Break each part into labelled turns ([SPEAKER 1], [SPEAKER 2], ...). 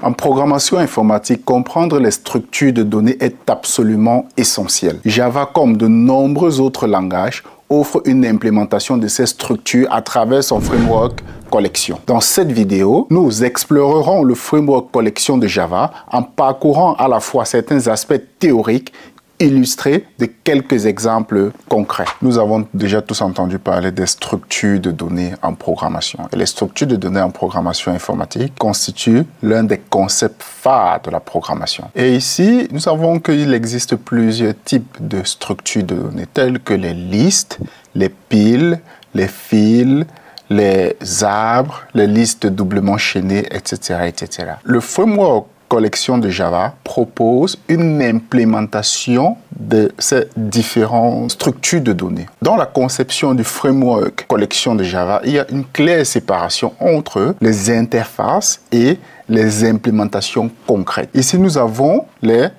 [SPEAKER 1] En programmation informatique, comprendre les structures de données est absolument essentiel. Java, comme de nombreux autres langages, offre une implémentation de ces structures à travers son framework Collection. Dans cette vidéo, nous explorerons le framework Collection de Java en parcourant à la fois certains aspects théoriques illustrés de quelques exemples concrets. Nous avons déjà tous entendu parler des structures de données en programmation. Et les structures de données en programmation informatique constituent l'un des concepts phares de la programmation. Et ici, nous savons qu'il existe plusieurs types de structures de données, telles que les listes, les piles, les fils, les arbres, les listes doublement chaînées, etc., etc. Le framework Collection de Java propose une implémentation de ces différentes structures de données. Dans la conception du framework Collection de Java, il y a une claire séparation entre les interfaces et les implémentations concrètes. Ici, nous avons les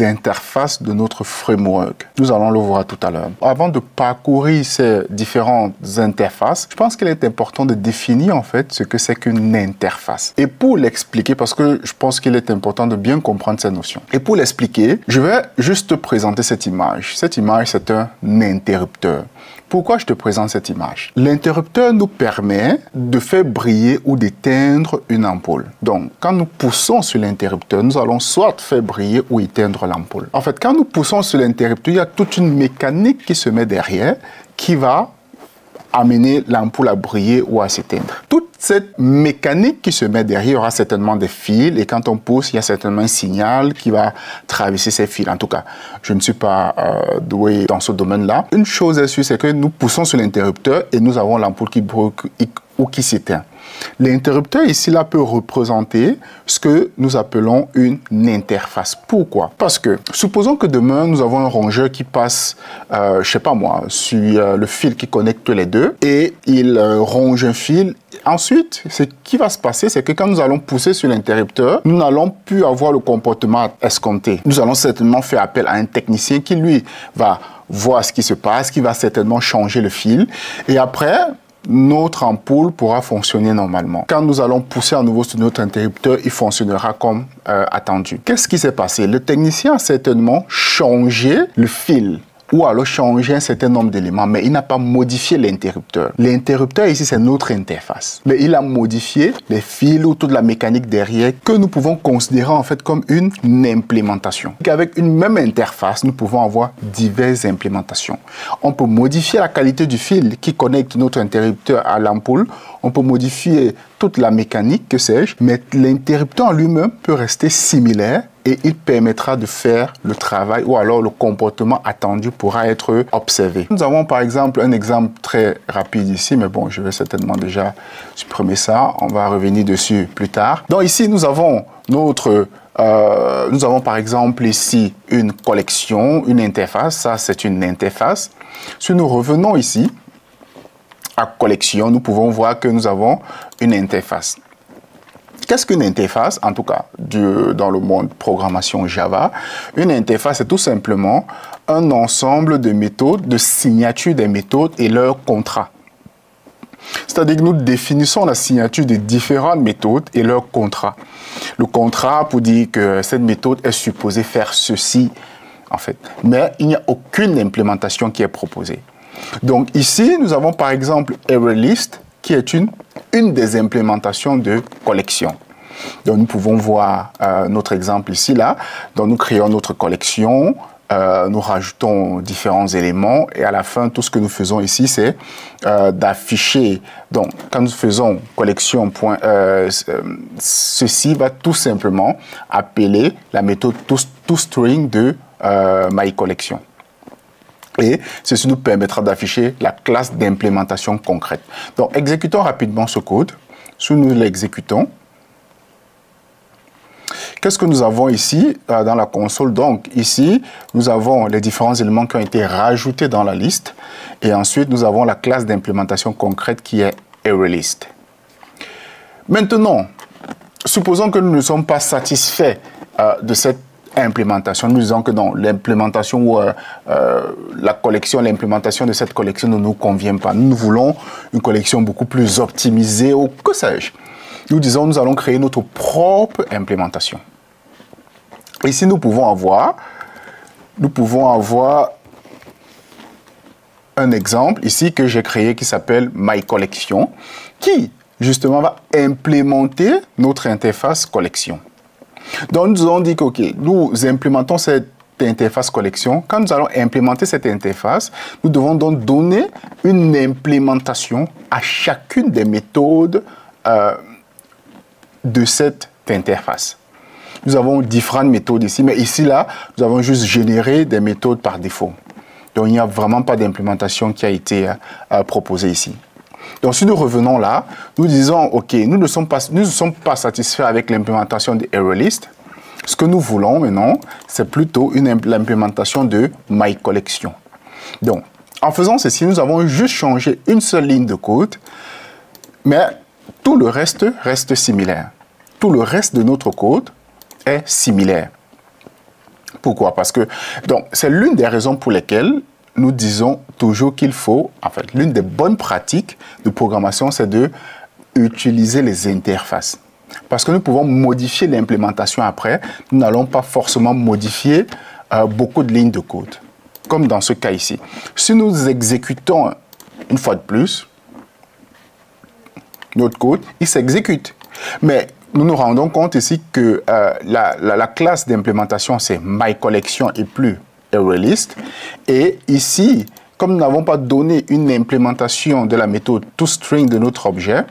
[SPEAKER 1] interfaces de notre framework. Nous allons le voir tout à l'heure. Avant de parcourir ces différentes interfaces, je pense qu'il est important de définir en fait ce que c'est qu'une interface. Et pour l'expliquer, parce que je pense qu'il est important de bien comprendre ces notions. Et pour l'expliquer, je vais juste te présenter cette image. Cette image, c'est un interrupteur. Pourquoi je te présente cette image? L'interrupteur nous permet de faire briller ou d'éteindre une ampoule. Donc, quand nous poussons sur l'interrupteur, nous allons soit faire briller ou éteindre l'ampoule. En fait, quand nous poussons sur l'interrupteur, il y a toute une mécanique qui se met derrière qui va amener l'ampoule à briller ou à s'éteindre. Toute cette mécanique qui se met derrière aura certainement des fils et quand on pousse, il y a certainement un signal qui va traverser ces fils. En tout cas, je ne suis pas doué dans ce domaine-là. Une chose est sûre, c'est que nous poussons sur l'interrupteur et nous avons l'ampoule qui brille ou qui s'éteint. L'interrupteur ici là peut représenter ce que nous appelons une interface. Pourquoi? Parce que supposons que demain nous avons un rongeur qui passe, je sais pas moi, sur le fil qui connecte les deux et il ronge un fil. Ensuite, ce qui va se passer, c'est que quand nous allons pousser sur l'interrupteur, nous n'allons plus avoir le comportement escompté. Nous allons certainement faire appel à un technicien qui lui va voir ce qui se passe, qui va certainement changer le fil et après notre ampoule pourra fonctionner normalement. Quand nous allons pousser à nouveau sur notre interrupteur, il fonctionnera comme attendu. Qu'est-ce qui s'est passé? Le technicien a certainement changé le fil ou alors changer un certain nombre d'éléments, mais il n'a pas modifié l'interrupteur. L'interrupteur ici, c'est notre interface. Mais il a modifié les fils ou toute la mécanique derrière que nous pouvons considérer en fait comme une implémentation. Avec une même interface, nous pouvons avoir diverses implémentations. On peut modifier la qualité du fil qui connecte notre interrupteur à l'ampoule. On peut modifier toute la mécanique, que sais-je, mais l'interrupteur en lui-même peut rester similaire et il permettra de faire le travail ou alors le comportement attendu pourra être observé. Nous avons par exemple un exemple très rapide ici, mais bon, je vais certainement déjà supprimer ça. On va revenir dessus plus tard. Donc ici, nous avons par exemple ici une collection, une interface. Ça, c'est une interface. Si nous revenons ici à collection, nous pouvons voir que nous avons une interface. Qu'est-ce qu'une interface? En tout cas, dans le monde programmation Java, une interface est tout simplement un ensemble de méthodes, de signatures des méthodes et leurs contrats. C'est-à-dire que nous définissons la signature de différentes méthodes et leurs contrats. Le contrat pour dire que cette méthode est supposée faire ceci, en fait. Mais il n'y a aucune implémentation qui est proposée. Donc ici, nous avons par exemple ArrayList, qui est une des implémentations de collection. Donc nous pouvons voir notre exemple ici, là. Donc nous créons notre collection, nous rajoutons différents éléments et à la fin, tout ce que nous faisons ici, c'est d'afficher. Donc quand nous faisons collection, ceci va tout simplement appeler la méthode toString de myCollection. Et ceci nous permettra d'afficher la classe d'implémentation concrète. Donc, exécutons rapidement ce code. Si nous l'exécutons, qu'est-ce que nous avons ici dans la console? Donc, ici, nous avons les différents éléments qui ont été rajoutés dans la liste. Et ensuite, nous avons la classe d'implémentation concrète qui est ArrayList. Maintenant, supposons que nous ne sommes pas satisfaits de cette implémentation. Nous disons que non, l'implémentation ou la collection, l'implémentation de cette collection ne nous convient pas. Nous voulons une collection beaucoup plus optimisée ou que sais-je. nous disons nous allons créer notre propre implémentation. Ici, nous pouvons avoir un exemple ici que j'ai créé qui s'appelle My Collection, qui justement va implémenter notre interface collection. Donc nous avons dit que nous implémentons cette interface collection. Quand nous allons implémenter cette interface, nous devons donc donner une implémentation à chacune des méthodes de cette interface. Nous avons différentes méthodes ici, mais ici, là, nous avons juste généré des méthodes par défaut. Donc, il n'y a vraiment pas d'implémentation qui a été proposée ici. Donc, si nous revenons là, nous disons, OK, nous ne sommes pas satisfaits avec l'implémentation de ArrayList. Ce que nous voulons maintenant, c'est plutôt l'implémentation de MyCollection. Donc, en faisant ceci, nous avons juste changé une seule ligne de code, mais tout le reste reste similaire. Tout le reste de notre code est similaire. Pourquoi? Parce que c'est l'une des raisons pour lesquelles nous disons toujours qu'il faut, en fait, l'une des bonnes pratiques de programmation, c'est de utiliser les interfaces. Parce que nous pouvons modifier l'implémentation après, nous n'allons pas forcément modifier beaucoup de lignes de code, comme dans ce cas ici. Si nous exécutons une fois de plus, notre code, il s'exécute. Mais nous nous rendons compte ici que la classe d'implémentation, c'est MyCollection et plus ArrayList. Et ici, comme nous n'avons pas donné une implémentation de la méthode toString de notre objet,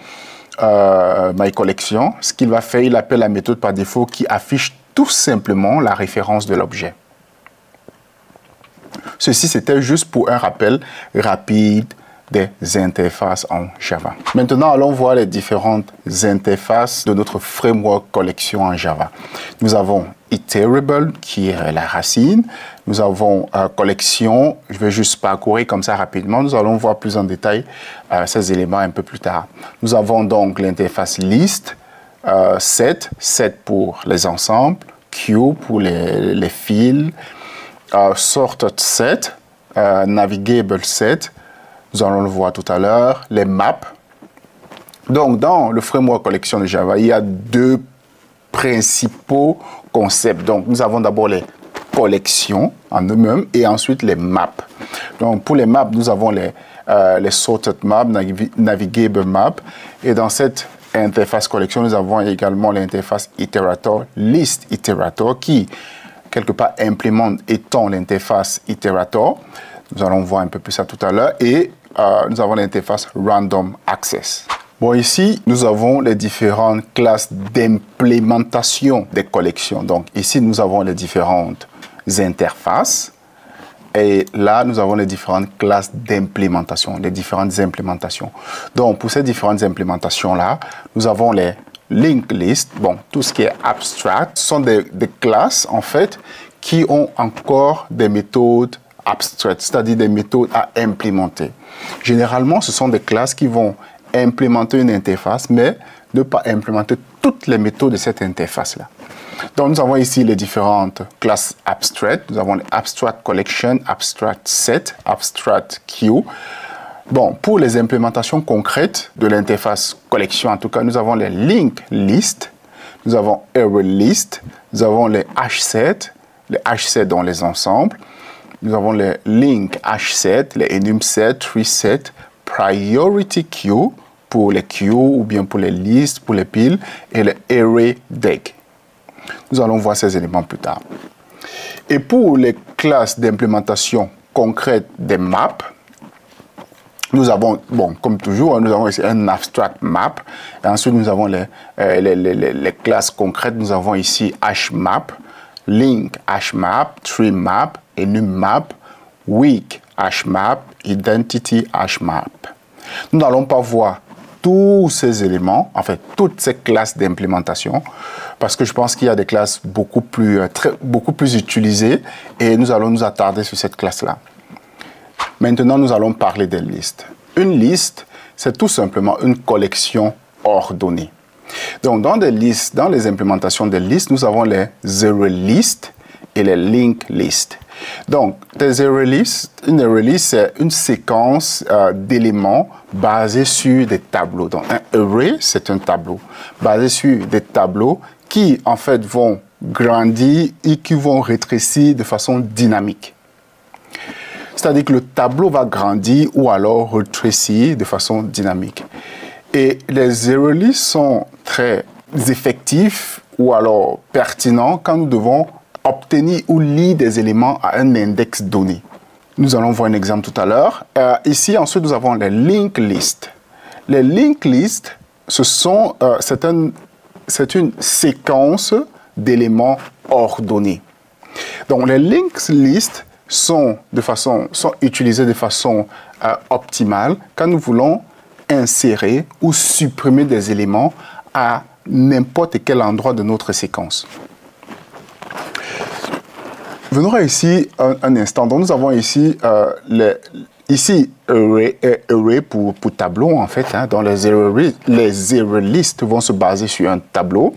[SPEAKER 1] MyCollection, ce qu'il va faire, il appelle la méthode par défaut qui affiche tout simplement la référence de l'objet. Ceci, c'était juste pour un rappel rapide des interfaces en Java. Maintenant, allons voir les différentes interfaces de notre framework collection en Java. Nous avons Iterable, qui est la racine. Nous avons collection. Je vais juste parcourir comme ça rapidement. Nous allons voir plus en détail ces éléments un peu plus tard. Nous avons donc l'interface list, set pour les ensembles, queue pour les fils, sorted set, navigable set. Nous allons le voir tout à l'heure, les maps. Donc, dans le framework collection de Java, il y a deux principaux concepts. Donc, nous avons d'abord les collections en eux-mêmes et ensuite les maps. Donc, pour les maps, nous avons les sorted maps, navigable maps. Et dans cette interface collection, nous avons également l'interface iterator, list iterator, qui, quelque part, implémente étant l'interface iterator. Nous allons voir un peu plus ça tout à l'heure. Et nous avons l'interface Random Access. Bon, ici, nous avons les différentes classes d'implémentation des collections. Donc, ici, nous avons les différentes interfaces. Et là, nous avons les différentes classes d'implémentation, les différentes implémentations. Donc, pour ces différentes implémentations-là, nous avons les linked list. Bon, tout ce qui est abstract, ce sont des classes, en fait, qui ont encore des méthodes abstraites, c'est-à-dire des méthodes à implémenter. Généralement, ce sont des classes qui vont implémenter une interface, mais ne pas implémenter toutes les méthodes de cette interface-là. Donc, nous avons ici les différentes classes abstraites. Nous avons les abstract collection, abstract set, abstract queue. Bon, pour les implémentations concrètes de l'interface collection, en tout cas, nous avons les linked list, nous avons ArrayList, nous avons les hset dans les ensembles. Nous avons les link hset, les enum set, tree set, priority queue pour les queues ou bien pour les listes, pour les piles et les array deck. Nous allons voir ces éléments plus tard. Et pour les classes d'implémentation concrète des maps, nous avons, bon, comme toujours, nous avons ici un abstract map. Et ensuite, nous avons les classes concrètes. Nous avons ici hmap, link hmap, tree map, enum map, weak hmap, identity hmap. Nous n'allons pas voir tous ces éléments, en fait, toutes ces classes d'implémentation, parce que je pense qu'il y a des classes beaucoup plus utilisées et nous allons nous attarder sur cette classe-là. Maintenant, nous allons parler des listes. Une liste, c'est tout simplement une collection ordonnée. Donc, dans les implémentations des listes, nous avons les ArrayList et les linked lists. Donc, des array lists, une array list, c'est une séquence d'éléments basés sur des tableaux. Donc, un array, c'est un tableau basé sur des tableaux qui, en fait, vont grandir et qui vont rétrécir de façon dynamique. C'est-à-dire que le tableau va grandir ou alors rétrécir de façon dynamique. Et les array lists sont très effectifs ou alors pertinents quand nous devons obtenir ou lire des éléments à un index donné. Nous allons voir un exemple tout à l'heure. Ici, ensuite, nous avons les linked lists. Les linked lists, c'est une séquence d'éléments ordonnés. Donc, les linked lists sont utilisés de façon optimale quand nous voulons insérer ou supprimer des éléments à n'importe quel endroit de notre séquence. Venons ici un instant. Donc, nous avons ici array pour tableau, en fait. Hein, dans les array lists vont se baser sur un tableau.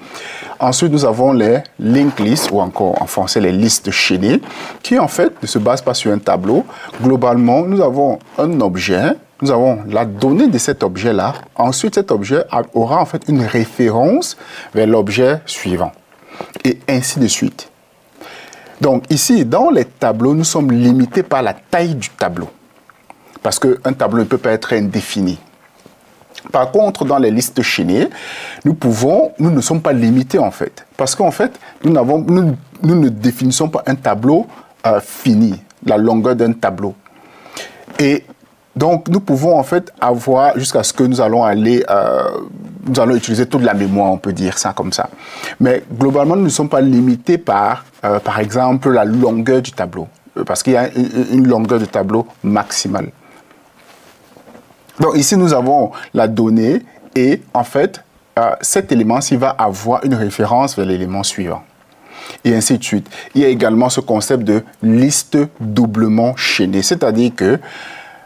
[SPEAKER 1] Ensuite, nous avons les linked lists, ou encore en français les listes chaînées, qui en fait ne se basent pas sur un tableau. Globalement, nous avons un objet, nous avons la donnée de cet objet-là. Ensuite, cet objet aura en fait une référence vers l'objet suivant. Et ainsi de suite. Donc ici, dans les tableaux, nous sommes limités par la taille du tableau. Parce qu'un tableau ne peut pas être indéfini. Par contre, dans les listes chaînées, nous ne sommes pas limités en fait. Parce qu'en fait, nous ne définissons pas un tableau fini, la longueur d'un tableau. Et donc, nous pouvons en fait avoir jusqu'à ce que nous allons utiliser toute la mémoire, on peut dire ça comme ça. Mais globalement, nous ne sommes pas limités par exemple, la longueur du tableau. Parce qu'il y a une longueur de tableau maximale. Donc ici, nous avons la donnée et en fait, cet élément-ci va avoir une référence vers l'élément suivant. Et ainsi de suite. Il y a également ce concept de liste doublement chaînée. C'est-à-dire que,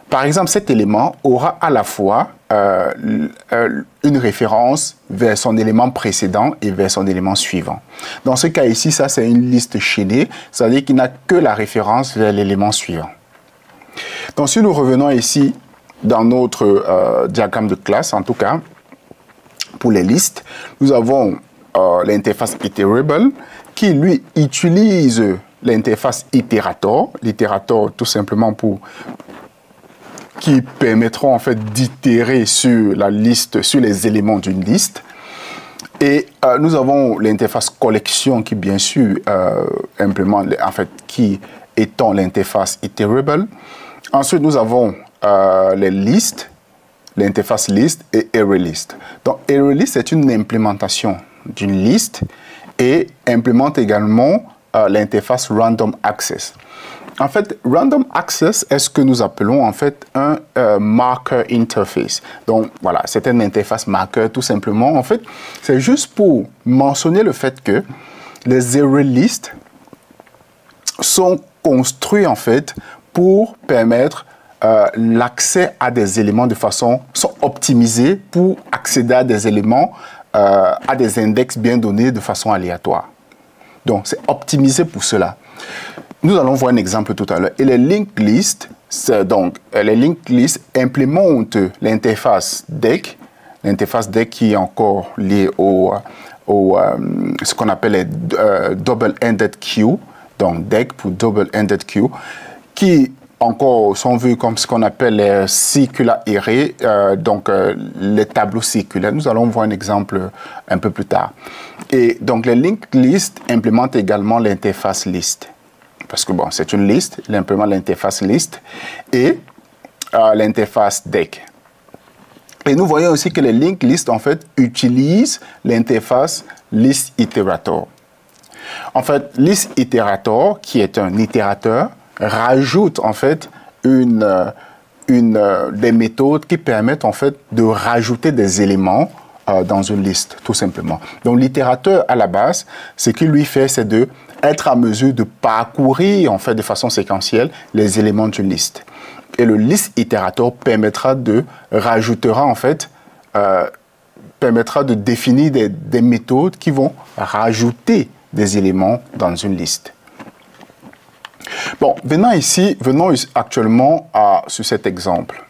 [SPEAKER 1] par exemple, cet élément aura à la fois une référence vers son élément précédent et vers son élément suivant. Dans ce cas ici, ça c'est une liste chaînée, c'est-à-dire qu'il n'a que la référence vers l'élément suivant. Donc si nous revenons ici dans notre diagramme de classe, en tout cas, pour les listes, nous avons l'interface iterable qui, lui, utilise l'interface itérator. L'itérator, tout simplement qui permettront en fait d'itérer sur la liste, sur les éléments d'une liste. Et nous avons l'interface collection qui, bien sûr, implémente, en fait, qui étend l'interface iterable. Ensuite, nous avons les listes, l'interface list et array list. Donc, array list, c'est une implémentation d'une liste et implémente également l'interface random access. En fait, random access est ce que nous appelons en fait un marker interface. Donc, voilà, c'est une interface marqueur tout simplement. En fait, c'est juste pour mentionner le fait que les array lists sont construits en fait pour permettre l'accès à des éléments sont optimisés pour accéder à des éléments, à des index bien donnés de façon aléatoire. Donc, c'est optimisé pour cela. Nous allons voir un exemple tout à l'heure. Et les linked lists, les linked lists implémentent l'interface DEC, l'interface DEC qui est encore liée ce qu'on appelle les double-ended queue, donc DEC pour double-ended queue, qui encore sont vus comme ce qu'on appelle les circular array, les tableaux circulaires. Nous allons voir un exemple un peu plus tard. Et donc les linked lists implémentent également l'interface list. Parce que bon, c'est une liste, il implémente l'interface list et l'interface DEC. Et nous voyons aussi que les linked lists, en fait, utilisent l'interface list iterator. En fait, list iterator, qui est un itérateur, rajoute en fait des méthodes qui permettent en fait de rajouter des éléments dans une liste, tout simplement. Donc l'itérateur à la base, ce qu'il lui fait, c'est d'être à mesure de parcourir en fait de façon séquentielle les éléments d'une liste. Et le list itérateur permettra de définir des méthodes qui vont rajouter des éléments dans une liste. Bon, venons actuellement sur cet exemple.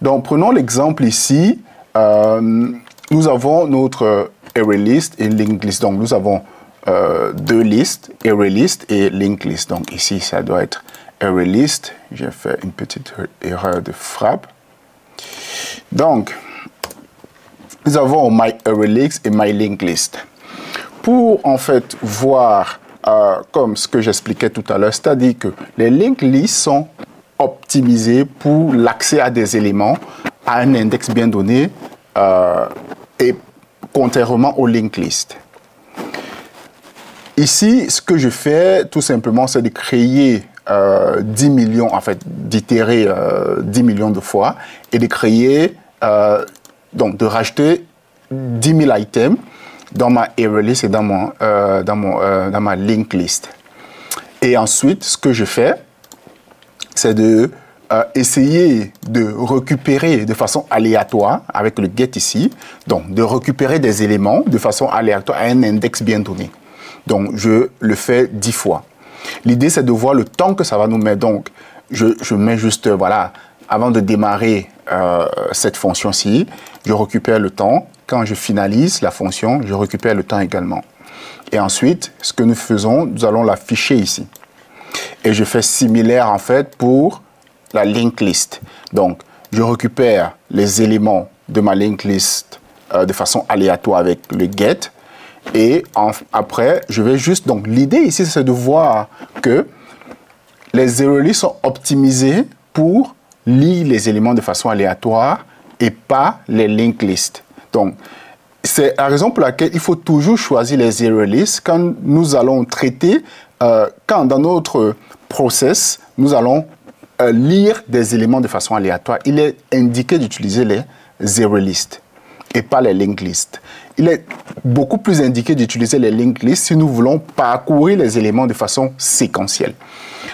[SPEAKER 1] Donc, prenons l'exemple ici. Nous avons notre ArrayList et LinkedList. Donc, nous avons deux listes, ArrayList et LinkedList. Donc, ici, ça doit être ArrayList. J'ai fait une petite erreur de frappe. Donc, nous avons MyArrayList et MyLinkedList. Pour, en fait, voir, comme ce que j'expliquais tout à l'heure, c'est-à-dire que les linked lists sont optimisés pour l'accès à des éléments à un index bien donné et contrairement aux linked lists. Ici, ce que je fais tout simplement, c'est de créer 10 millions, en fait, d'itérer 10 millions de fois et de créer, donc de rajouter 10 000 items dans ma ArrayList et dans ma linked list. Et ensuite, ce que je fais, c'est de essayer de récupérer de façon aléatoire, avec le get ici, donc de récupérer des éléments de façon aléatoire à un index bien donné. Donc, je le fais 10 fois. L'idée, c'est de voir le temps que ça va nous mettre. Donc, je mets juste, voilà, avant de démarrer cette fonction-ci, je récupère le temps. Quand je finalise la fonction, je récupère le temps également. Et ensuite, ce que nous faisons, nous allons l'afficher ici. Et je fais similaire, en fait, pour la linked list. Donc, je récupère les éléments de ma linked list de façon aléatoire avec le get. Et après, je vais juste... Donc, l'idée ici, c'est de voir que les ArrayList sont optimisés pour lire les éléments de façon aléatoire et pas les linked list. Donc, c'est la raison pour laquelle il faut toujours choisir les ArrayList quand nous allons traiter, quand dans notre process, nous allons lire des éléments de façon aléatoire. Il est indiqué d'utiliser les ArrayList et pas les linked list. Il est beaucoup plus indiqué d'utiliser les linked list si nous voulons parcourir les éléments de façon séquentielle.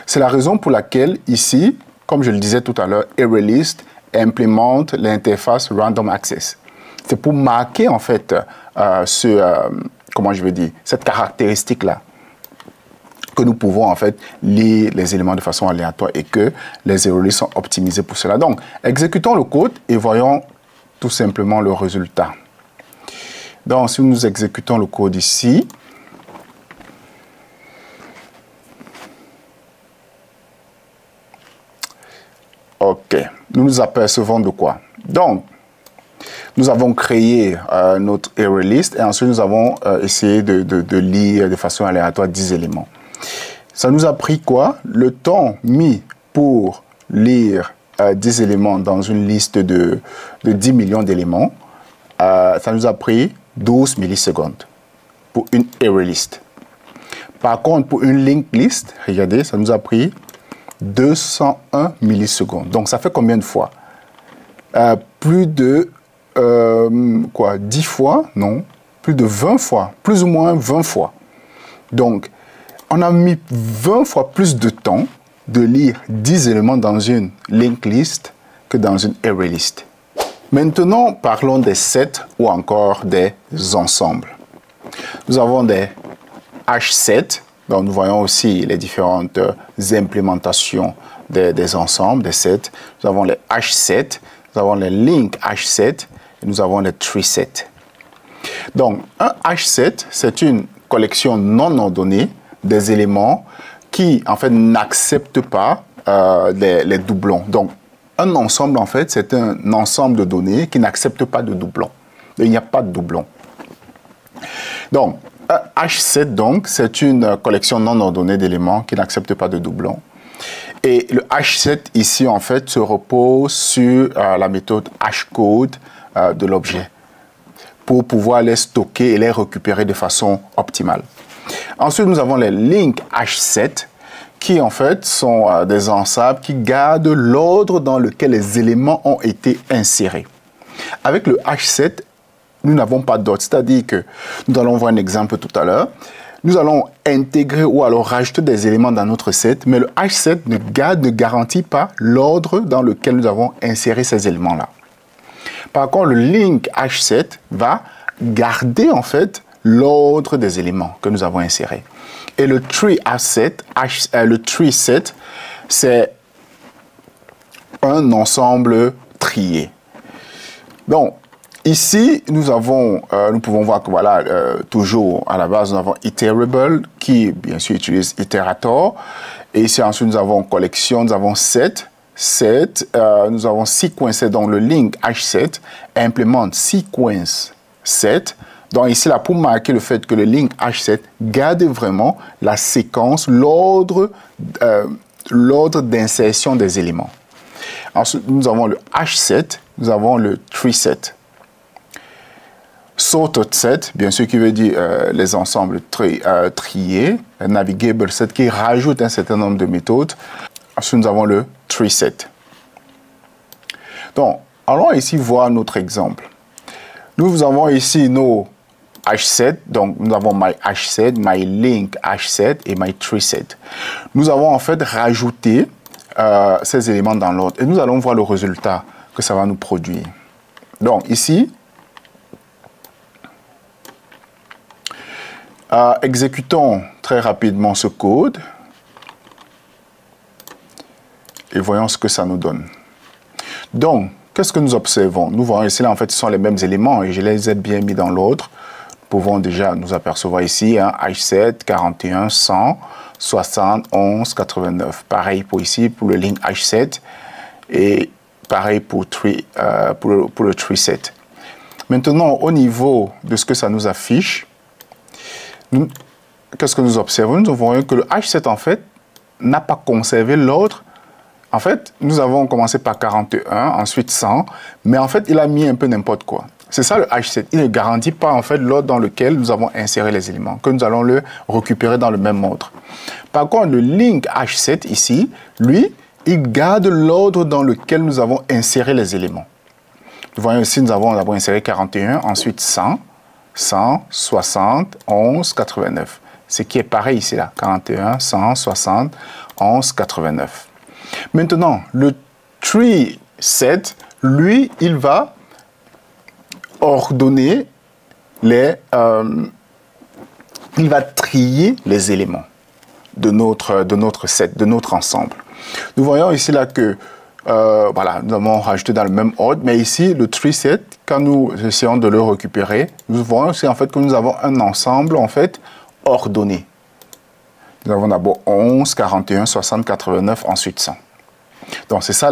[SPEAKER 1] C'est la raison pour laquelle ici, comme je le disais tout à l'heure, ArrayList implémente l'interface Random Access. C'est pour marquer en fait comment je veux dire, cette caractéristique-là, que nous pouvons en fait lire les éléments de façon aléatoire et que les ArrayList sont optimisés pour cela. Donc, exécutons le code et voyons tout simplement le résultat. Donc, si nous exécutons le code ici, OK, nous nous apercevons de quoi? Donc, nous avons créé notre ArrayList et ensuite nous avons essayé de lire de façon aléatoire 10 éléments. Ça nous a pris quoi? Le temps mis pour lire 10 éléments dans une liste de 10 millions d'éléments, ça nous a pris 12 millisecondes pour une ArrayList. Par contre, pour une linked list, regardez, ça nous a pris 201 millisecondes. Donc, ça fait combien de fois? Plus de 10 fois? Non, plus de 20 fois, plus ou moins 20 fois. Donc, on a mis 20 fois plus de temps de lire 10 éléments dans une linked list que dans une ArrayList. Maintenant, parlons des sets ou encore des ensembles. Nous avons des H-sets, donc nous voyons aussi les différentes implémentations des ensembles, des sets. Nous avons les H-sets, nous avons les link H-sets et nous avons les tree-sets. Donc, un H-set, c'est une collection non ordonnée des éléments qui, en fait, n'acceptent pas les doublons. Donc, un ensemble, en fait, c'est un ensemble de données qui n'accepte pas de doublons. Il n'y a pas de doublons. Donc, un H-set, donc, c'est une collection non ordonnée d'éléments qui n'accepte pas de doublons. Et le H-set, ici, en fait, se repose sur la méthode hashcode de l'objet pour pouvoir les stocker et les récupérer de façon optimale. Ensuite, nous avons les link H-set, qui en fait sont des ensembles qui gardent l'ordre dans lequel les éléments ont été insérés. Avec le H-set, nous n'avons pas d'ordre, c'est-à-dire que nous allons voir un exemple tout à l'heure. Nous allons intégrer ou alors rajouter des éléments dans notre set, mais le H-set ne garantit pas l'ordre dans lequel nous avons inséré ces éléments-là. Par contre, le link H-set va garder en fait l'ordre des éléments que nous avons insérés. Et le tree set, c'est un ensemble trié. Donc, ici, nous pouvons voir que voilà, toujours à la base, nous avons iterable qui, bien sûr, utilise iterator. Et ici, ensuite, nous avons collection, nous avons set, nous avons sequence, donc le link h7 implémente sequence set. Donc ici, là, pour marquer le fait que le link h7 garde vraiment la séquence, l'ordre d'insertion des éléments. Ensuite, nous avons le h7, nous avons le tree set. Sorted set, bien sûr, qui veut dire les ensembles triés. Navigable set, qui rajoute un certain nombre de méthodes. Ensuite, nous avons le tree set. Donc, allons ici voir notre exemple. Nous avons ici nos h7, donc nous avons my h7, my link h7 et my tree set. Nous avons en fait rajouté ces éléments dans l'ordre et nous allons voir le résultat que ça va nous produire. Donc ici, exécutons très rapidement ce code et voyons ce que ça nous donne. Donc, qu'est-ce que nous observons? Nous voyons ici, là, en fait, ce sont les mêmes éléments et je les ai bien mis dans l'ordre. Nous pouvons déjà nous apercevoir ici, hein, H7, 41, 100, 60, 11, 89. Pareil pour ici, pour le link H7 et pareil pour le tree set. Maintenant, au niveau de ce que ça nous affiche, qu'est-ce que nous observons? Nous voyons que le H7, en fait, n'a pas conservé l'ordre. En fait, nous avons commencé par 41, ensuite 100, mais en fait, il a mis un peu n'importe quoi. C'est ça le H7. Il ne garantit pas en fait l'ordre dans lequel nous avons inséré les éléments, que nous allons le récupérer dans le même ordre. Par contre, le link H7 ici, lui, il garde l'ordre dans lequel nous avons inséré les éléments. Vous voyez ici, nous avons d'abord inséré 41, ensuite 100, 100, 60, 11, 89. Ce qui est pareil ici, là, 41, 100, 60, 11, 89. Maintenant, le tree set, lui, il va ordonner il va trier les éléments de notre set, de notre ensemble. Nous voyons ici là que voilà, nous avons rajouté dans le même ordre, mais ici le tree set, quand nous essayons de le récupérer, nous voyons aussi en fait que nous avons un ensemble en fait ordonné. Nous avons d'abord 11, 41, 60, 89, ensuite 100. Donc c'est ça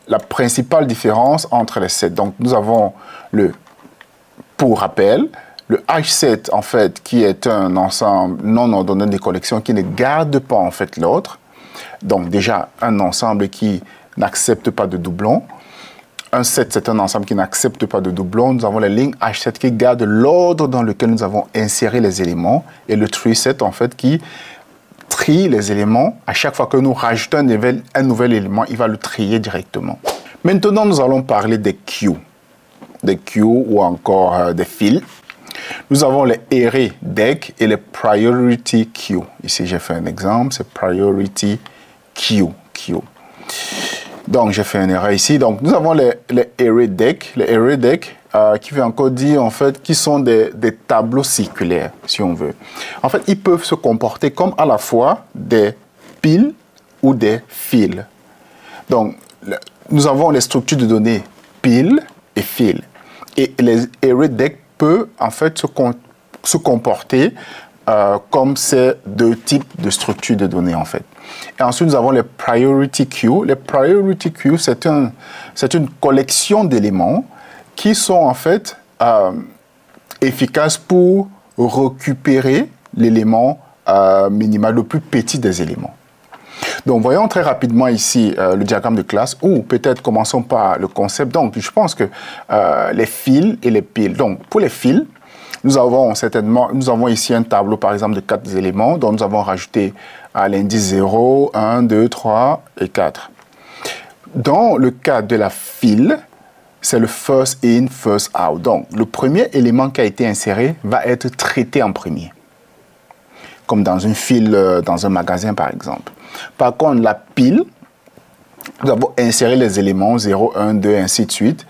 [SPEAKER 1] la principale différence entre les sets. Donc nous avons pour rappel, le H7 en fait qui est un ensemble non ordonné des collections qui ne garde pas en fait l'ordre. Donc déjà un ensemble qui n'accepte pas de doublons. Un set c'est un ensemble qui n'accepte pas de doublons. Nous avons les lignes H7 qui gardent l'ordre dans lequel nous avons inséré les éléments et le tree set en fait qui trie les éléments. À chaque fois que nous rajoutons un nouvel élément, il va le trier directement. Maintenant, nous allons parler des queues. Des queues ou encore des fils. Nous avons les array deck et les priority queue. Ici, j'ai fait un exemple, c'est priority queue. Donc, j'ai fait une erreur ici. Donc, nous avons les array deck. Les array deck qui veut encore dire, en fait, qui sont des tableaux circulaires, si on veut. En fait, ils peuvent se comporter comme à la fois des piles ou des fils. Donc, nous avons les structures de données piles et fils. Et les array deck peuvent, en fait, se comporter comme ces deux types de structures de données, en fait. Et ensuite, nous avons les priority queue. Les priority queue, c'est une collection d'éléments qui sont en fait efficaces pour récupérer l'élément minimal, le plus petit des éléments. Donc, voyons très rapidement ici le diagramme de classe, ou peut-être commençons par le concept. Donc, je pense que les fils et les piles. Donc, pour les fils, nous avons ici un tableau, par exemple, de 4 éléments, dont nous avons rajouté à l'indice 0, 1, 2, 3 et 4. Dans le cas de la file, c'est le first in, first out. Donc, le premier élément qui a été inséré va être traité en premier. Comme dans une file, dans un magasin, par exemple. Par contre, la pile, nous avons inséré les éléments 0, 1, 2, ainsi de suite.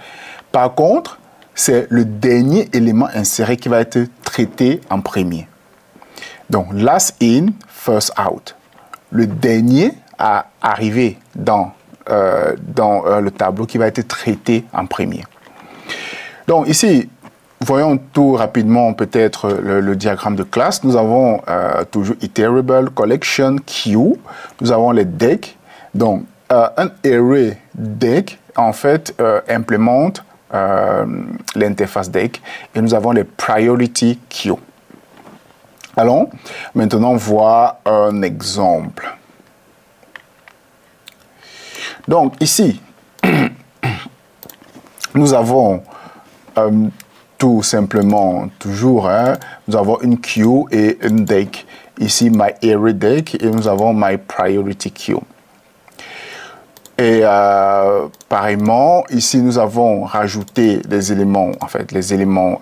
[SPEAKER 1] Par contre, c'est le dernier élément inséré qui va être traité en premier. Donc, last in, first out. Le dernier à arriver dans le tableau qui va être traité en premier. Donc, ici, voyons tout rapidement peut-être le diagramme de classe. Nous avons toujours iterable, collection, queue. Nous avons les decks. Donc, un array deck, en fait, implémente l'interface deck. Et nous avons les priority queue. Allons maintenant voir un exemple. Donc, ici, nous avons tout simplement, toujours, nous avons une queue et une deck. Ici, my array deck et nous avons my priority queue. Et pareillement, ici, nous avons rajouté des éléments, en fait, les éléments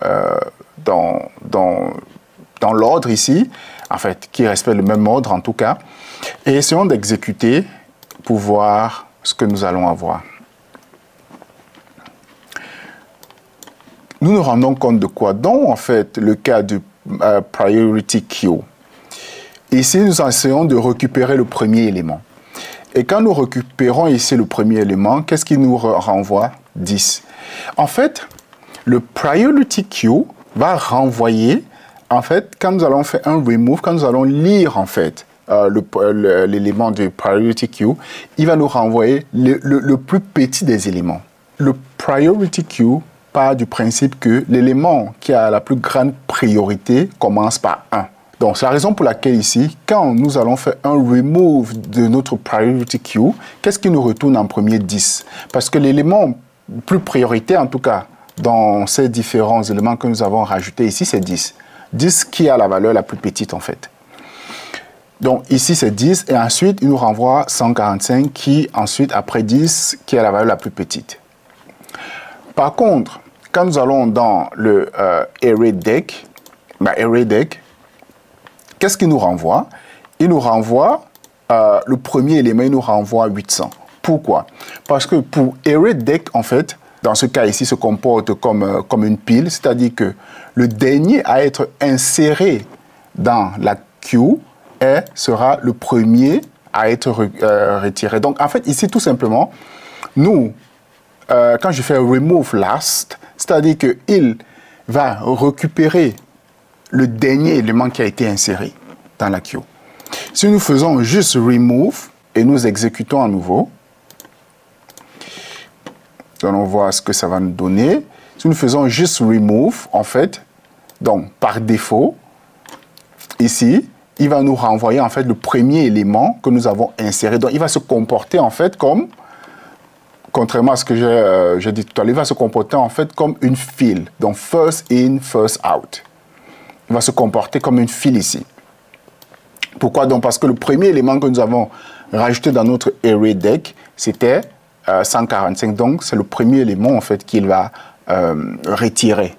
[SPEAKER 1] dans l'ordre ici, en fait, qui respectent le même ordre en tout cas. Et essayons d'exécuter pour voir ce que nous allons avoir. Nous nous rendons compte de quoi? Dans, en fait, le cas du priority queue. Ici, nous essayons de récupérer le premier élément. Et quand nous récupérons ici le premier élément, qu'est-ce qui nous renvoie? 10. En fait, le priority queue va renvoyer, en fait, quand nous allons faire un remove, quand nous allons lire, en fait, l'élément du priority queue, il va nous renvoyer le plus petit des éléments. Le priority queue part du principe que l'élément qui a la plus grande priorité commence par 1. Donc, c'est la raison pour laquelle ici, quand nous allons faire un remove de notre priority queue, qu'est-ce qui nous retourne en premier? 10. Parce que l'élément plus prioritaire, en tout cas, dans ces différents éléments que nous avons rajoutés ici, c'est 10. 10 qui a la valeur la plus petite, en fait. Donc, ici, c'est 10. Et ensuite, il nous renvoie 145 qui, ensuite, après 10, qui a la valeur la plus petite. Par contre, quand nous allons dans le array deck, qu'est-ce qu'il nous renvoie? Il nous renvoie, le premier élément, il nous renvoie 800. Pourquoi? Parce que pour array deck, en fait, dans ce cas ici, se comporte comme une pile, c'est-à-dire que le dernier à être inséré dans la queue sera le premier à être retiré. Donc, en fait, ici, tout simplement, nous, quand je fais remove last, c'est-à-dire qu'il va récupérer le dernier élément qui a été inséré dans la queue. Si nous faisons juste remove et nous exécutons à nouveau, allons voir ce que ça va nous donner. Si nous faisons juste remove, en fait, donc par défaut, ici, il va nous renvoyer en fait le premier élément que nous avons inséré. Donc, il va se comporter en fait comme, contrairement à ce que j'ai dit tout à l'heure, il va se comporter en fait comme une file. Donc, first in, first out. Il va se comporter comme une file ici. Pourquoi donc? Parce que le premier élément que nous avons rajouté dans notre array deck, c'était 145. Donc, c'est le premier élément en fait qu'il va retirer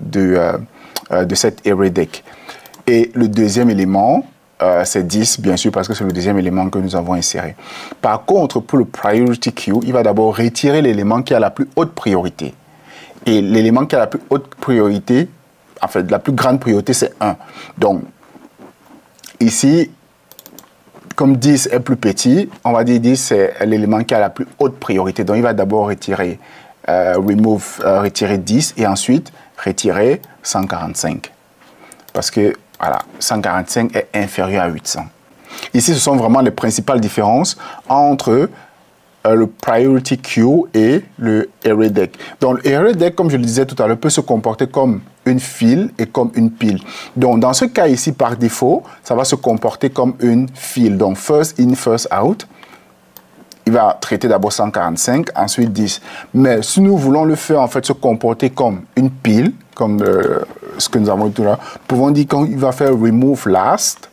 [SPEAKER 1] de cet array deck. Et le deuxième élément, c'est 10, bien sûr, parce que c'est le deuxième élément que nous avons inséré. Par contre, pour le priority queue, il va d'abord retirer l'élément qui a la plus haute priorité. Et l'élément qui a la plus haute priorité, en fait, la plus grande priorité, c'est 1. Donc, ici, comme 10 est plus petit, on va dire 10, c'est l'élément qui a la plus haute priorité. Donc, il va d'abord retirer, retirer 10 et ensuite retirer 145. Parce que, voilà, 145 est inférieur à 800. Ici, ce sont vraiment les principales différences entre le priority queue et le array deck. Donc, le array deck, comme je le disais tout à l'heure, peut se comporter comme une file et comme une pile. Donc, dans ce cas ici, par défaut, ça va se comporter comme une file. Donc, first in, first out. Il va traiter d'abord 145, ensuite 10. Mais si nous voulons le faire, en fait, se comporter comme une pile, comme ce que nous avons dit tout à l'heure, nous pouvons dire qu'il va faire remove last.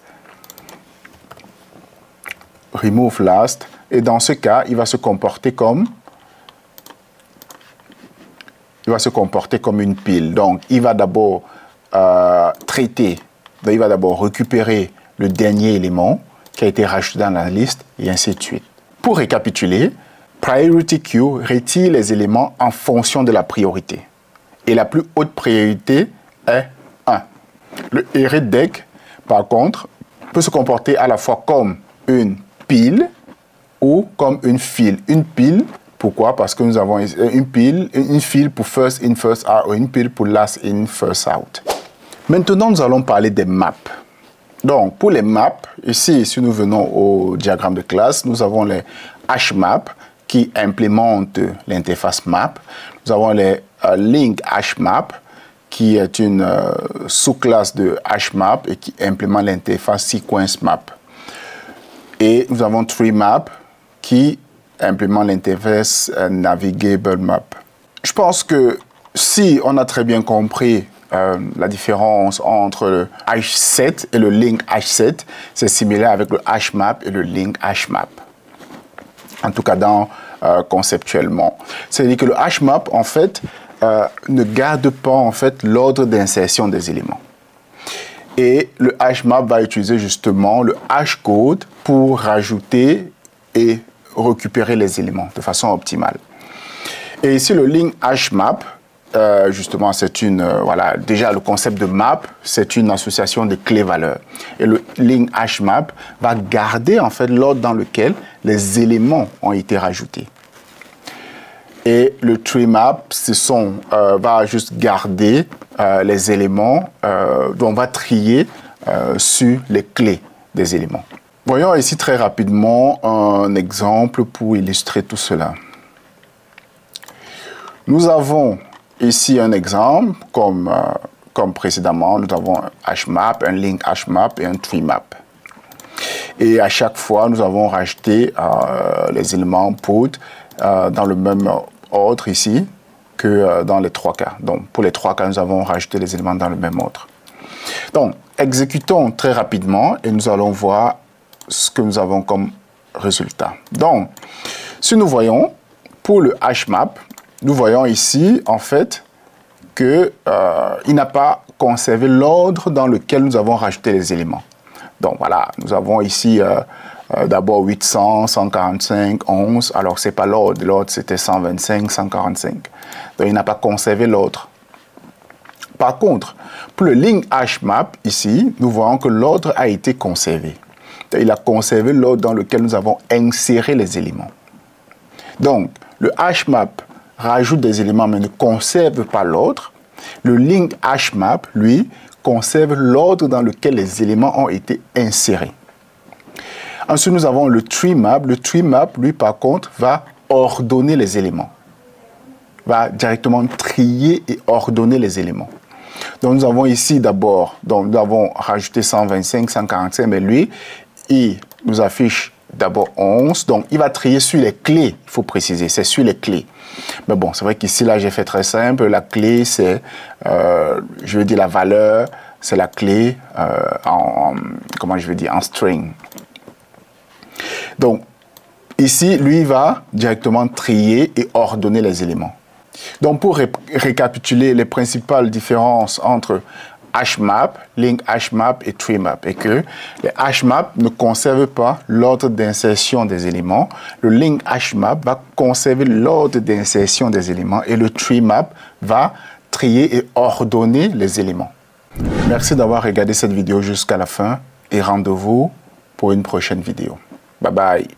[SPEAKER 1] Remove last. Et dans ce cas, il va se comporter comme une pile. Donc, il va d'abord traiter, donc il va d'abord récupérer le dernier élément qui a été rajouté dans la liste, et ainsi de suite. Pour récapituler, priority queue retire les éléments en fonction de la priorité. Et la plus haute priorité est 1. Le arrayDec, par contre, peut se comporter à la fois comme une pile ou comme une file. Une pile, pourquoi? Parce que nous avons une file pour first in, first out, ou une pile pour last in, first out. Maintenant, nous allons parler des maps. Donc, pour les maps, ici, si nous venons au diagramme de classe, nous avons les HMap qui implémentent l'interface map. Nous avons les link HMap qui est une sous-classe de HMap et qui implémente l'interface sequence map. Et nous avons TreeMap qui implémente l'interface Navigable Map. Je pense que si on a très bien compris la différence entre le H7 et le link H7, c'est similaire avec le HMap et le link HMap. En tout cas, conceptuellement. C'est-à-dire que le HMap, en fait, ne garde pas en fait l'ordre d'insertion des éléments. Et le HMap va utiliser justement le hashcode pour rajouter et récupérer les éléments de façon optimale. Et ici, le link HMap, justement, c'est une, voilà, déjà le concept de map, c'est une association de clés-valeurs. Et le link HMap va garder en fait l'ordre dans lequel les éléments ont été rajoutés. Et le TreeMap, va juste garder les éléments dont on va trier sur les clés des éléments. Voyons ici très rapidement un exemple pour illustrer tout cela. Nous avons ici un exemple, comme précédemment, nous avons un HMap, un link HMap et un TreeMap. Et à chaque fois, nous avons rajouté les éléments put dans le même ordre ici que dans les trois cas. Donc, pour les trois cas, nous avons rajouté les éléments dans le même ordre. Donc, exécutons très rapidement et nous allons voir ce que nous avons comme résultat. Donc, si nous voyons, pour le HMap, nous voyons ici, en fait, qu'il n'a pas conservé l'ordre dans lequel nous avons rajouté les éléments. Donc, voilà, nous avons ici d'abord 800, 145, 11. Alors, ce n'est pas l'ordre. L'ordre, c'était 125, 145. Donc, il n'a pas conservé l'ordre. Par contre, pour le link HMap, ici, nous voyons que l'ordre a été conservé. Il a conservé l'ordre dans lequel nous avons inséré les éléments. Donc, le HMap rajoute des éléments mais ne conserve pas l'ordre. Le link HMap, lui, conserve l'ordre dans lequel les éléments ont été insérés. Ensuite, nous avons le TreeMap. Le TreeMap, lui, par contre, va ordonner les éléments. Va directement trier et ordonner les éléments. Donc, nous avons ici d'abord, nous avons rajouté 125, 145, mais lui, il nous affiche d'abord 11. Donc, il va trier sur les clés, il faut préciser, c'est sur les clés. Mais bon, c'est vrai qu'ici, là, j'ai fait très simple. La clé, c'est, je veux dire, la valeur, c'est la clé en string. Donc, ici, lui, va directement trier et ordonner les éléments. Donc, pour récapituler les principales différences entre HMap, link HMap et TreeMap, et que les HMap ne conservent pas l'ordre d'insertion des éléments, le link HMap va conserver l'ordre d'insertion des éléments et le TreeMap va trier et ordonner les éléments. Merci d'avoir regardé cette vidéo jusqu'à la fin et rendez-vous pour une prochaine vidéo. Bye bye.